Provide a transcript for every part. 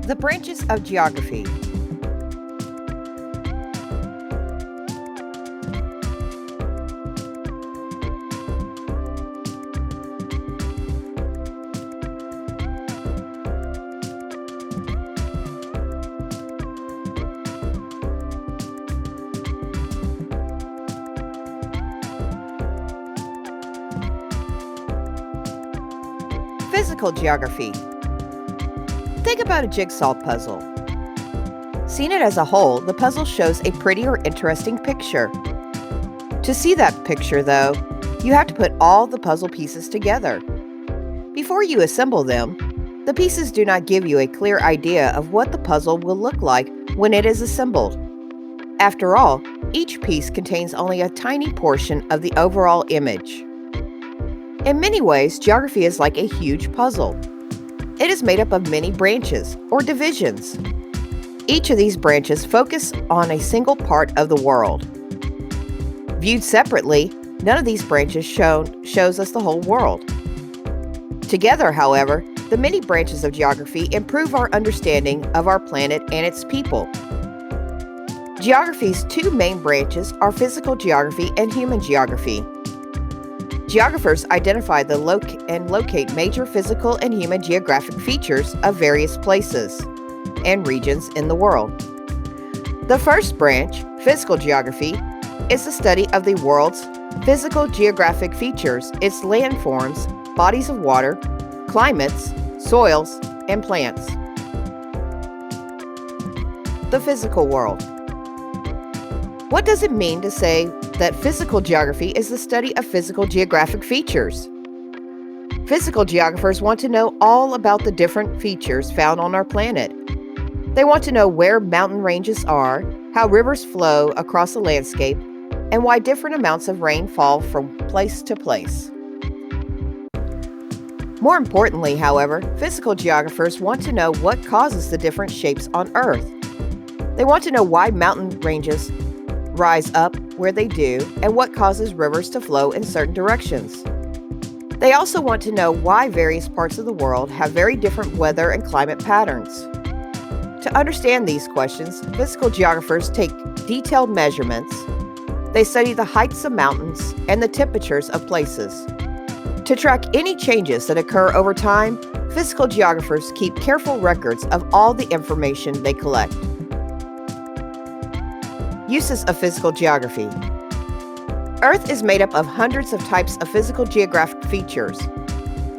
The branches of geography. Physical geography. Think about a jigsaw puzzle. Seen it as a whole, the puzzle shows a pretty or interesting picture. To see that picture, though, you have to put all the puzzle pieces together. Before you assemble them, the pieces do not give you a clear idea of what the puzzle will look like when it is assembled. After all, each piece contains only a tiny portion of the overall image. In many ways, geography is like a huge puzzle. It is made up of many branches, or divisions. Each of these branches focus on a single part of the world. Viewed separately, none of these branches shows us the whole world. Together, however, the many branches of geography improve our understanding of our planet and its people. Geography's two main branches are physical geography and human geography. Geographers identify and locate major physical and human geographic features of various places and regions in the world. The first branch, physical geography, is the study of the world's physical geographic features, its landforms, bodies of water, climates, soils, and plants. The physical world. What does it mean to say that physical geography is the study of physical geographic features? Physical geographers want to know all about the different features found on our planet. They want to know where mountain ranges are, how rivers flow across the landscape, and why different amounts of rain fall from place to place. More importantly, however, physical geographers want to know what causes the different shapes on Earth. They want to know why mountain ranges rise up where they do and what causes rivers to flow in certain directions. They also want to know why various parts of the world have very different weather and climate patterns. To understand these questions, physical geographers take detailed measurements. They study the heights of mountains and the temperatures of places. To track any changes that occur over time, physical geographers keep careful records of all the information they collect. Uses of physical geography. Earth is made up of hundreds of types of physical geographic features.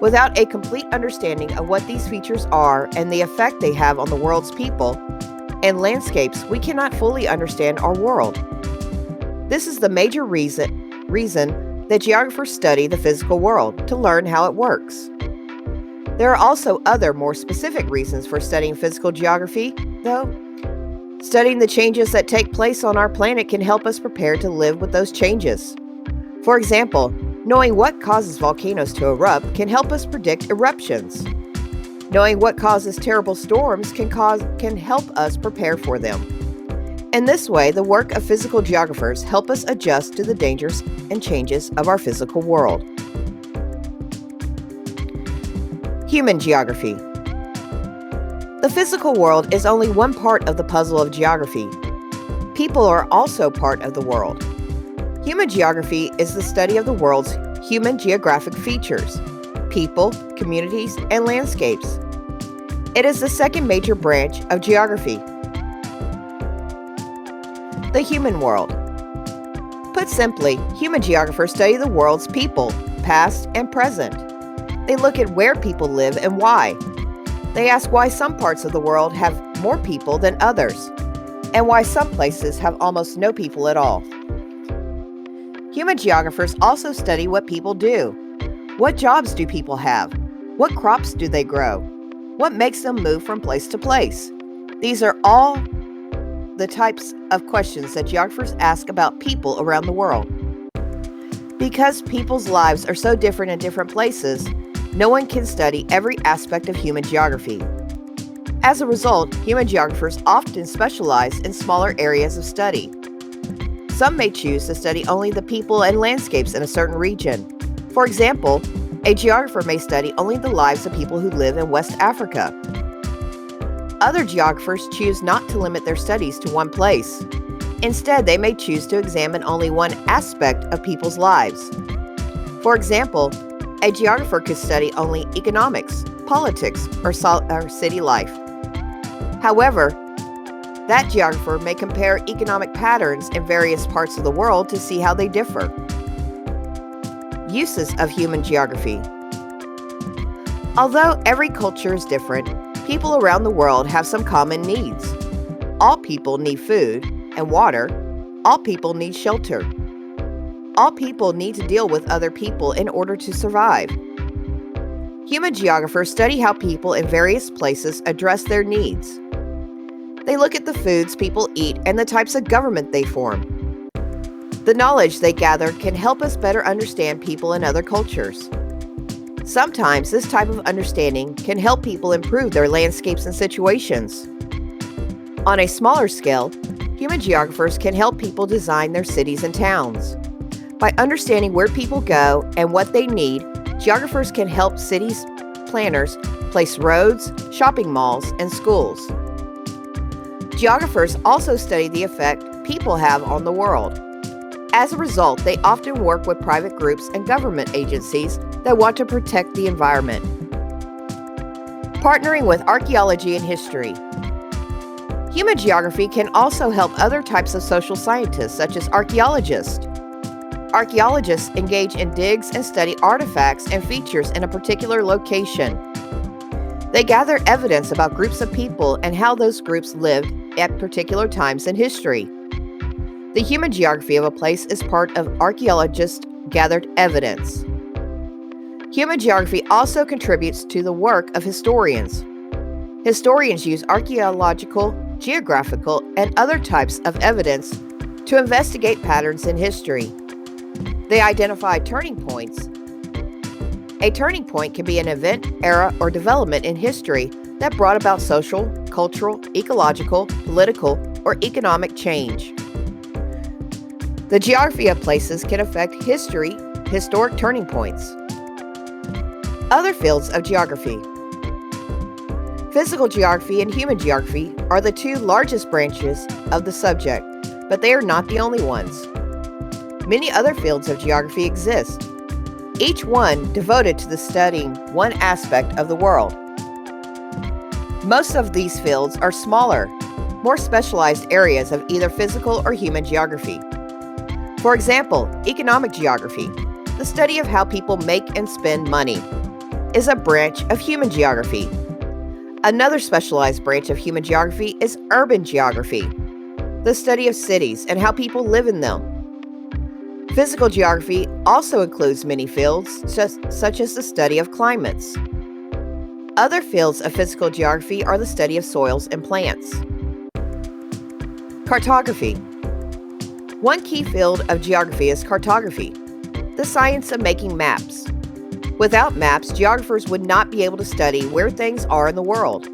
Without a complete understanding of what these features are and the effect they have on the world's people and landscapes, we cannot fully understand our world. This is the major reason that geographers study the physical world, to learn how it works. There are also other more specific reasons for studying physical geography, though. Studying the changes that take place on our planet can help us prepare to live with those changes. For example, knowing what causes volcanoes to erupt can help us predict eruptions. Knowing what causes terrible storms can help us prepare for them. In this way, the work of physical geographers help us adjust to the dangers and changes of our physical world. Human geography. The physical world is only one part of the puzzle of geography. People are also part of the world. Human geography is the study of the world's human geographic features, people, communities, and landscapes. It is the second major branch of geography. The human world. Put simply, human geographers study the world's people, past and present. They look at where people live and why. They ask why some parts of the world have more people than others, and why some places have almost no people at all. Human geographers also study what people do. What jobs do people have? What crops do they grow? What makes them move from place to place? These are all the types of questions that geographers ask about people around the world. Because people's lives are so different in different places, no one can study every aspect of human geography. As a result, human geographers often specialize in smaller areas of study. Some may choose to study only the people and landscapes in a certain region. For example, a geographer may study only the lives of people who live in West Africa. Other geographers choose not to limit their studies to one place. Instead, they may choose to examine only one aspect of people's lives. For example, a geographer could study only economics, politics, or city life. However, that geographer may compare economic patterns in various parts of the world to see how they differ. Uses of human geography. Although every culture is different, people around the world have some common needs. All people need food and water. All people need shelter. All people need to deal with other people in order to survive. Human geographers study how people in various places address their needs. They look at the foods people eat and the types of government they form. The knowledge they gather can help us better understand people in other cultures. Sometimes this type of understanding can help people improve their landscapes and situations. On a smaller scale, human geographers can help people design their cities and towns. By understanding where people go and what they need, geographers can help cities planners place roads, shopping malls, and schools. Geographers also study the effect people have on the world. As a result, they often work with private groups and government agencies that want to protect the environment. Partnering with archaeology and history. Human geography can also help other types of social scientists, such as archaeologists. Archaeologists engage in digs and study artifacts and features in a particular location. They gather evidence about groups of people and how those groups lived at particular times in history. The human geography of a place is part of archaeologists' gathered evidence. Human geography also contributes to the work of historians. Historians use archaeological, geographical, and other types of evidence to investigate patterns in history. They identify turning points. A turning point can be an event, era, or development in history that brought about social, cultural, ecological, political, or economic change. The geography of places can affect historic turning points. Other fields of geography. Physical geography and human geography are the two largest branches of the subject, but they are not the only ones. Many other fields of geography exist, each one devoted to studying one aspect of the world. Most of these fields are smaller, more specialized areas of either physical or human geography. For example, economic geography, the study of how people make and spend money, is a branch of human geography. Another specialized branch of human geography is urban geography, the study of cities and how people live in them. Physical geography also includes many fields, such as the study of climates. Other fields of physical geography are the study of soils and plants. Cartography. One key field of geography is cartography, the science of making maps. Without maps, geographers would not be able to study where things are in the world.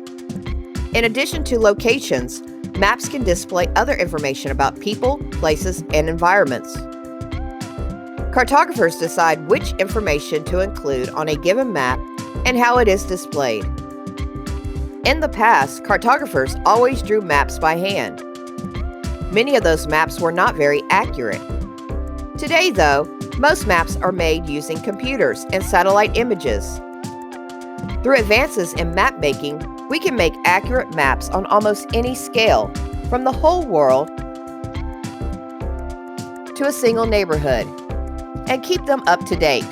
In addition to locations, maps can display other information about people, places, and environments. Cartographers decide which information to include on a given map and how it is displayed. In the past, cartographers always drew maps by hand. Many of those maps were not very accurate. Today, though, most maps are made using computers and satellite images. Through advances in map making, we can make accurate maps on almost any scale, from the whole world to a single neighborhood, and keep them up to date.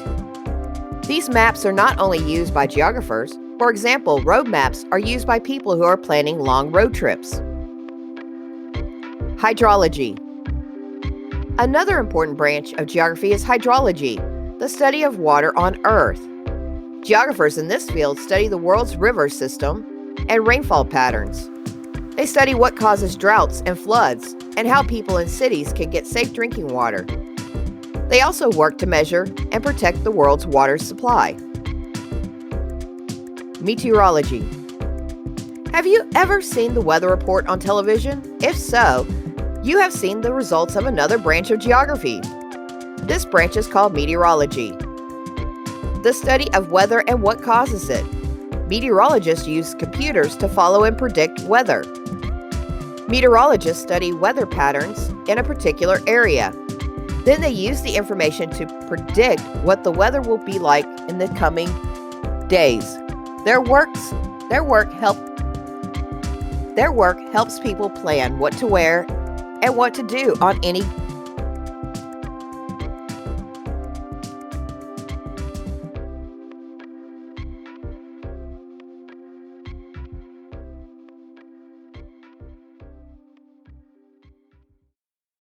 These maps are not only used by geographers. For example, road maps are used by people who are planning long road trips. Hydrology. Another important branch of geography is hydrology, the study of water on Earth. Geographers in this field study the world's river system and rainfall patterns. They study what causes droughts and floods and how people in cities can get safe drinking water. They also work to measure and protect the world's water supply. Meteorology. Have you ever seen the weather report on television? If so, you have seen the results of another branch of geography. This branch is called meteorology, the study of weather and what causes it. Meteorologists use computers to follow and predict weather. Meteorologists study weather patterns in a particular area. Then they use the information to predict what the weather will be like in the coming days. Their work helps people plan what to wear and what to do on any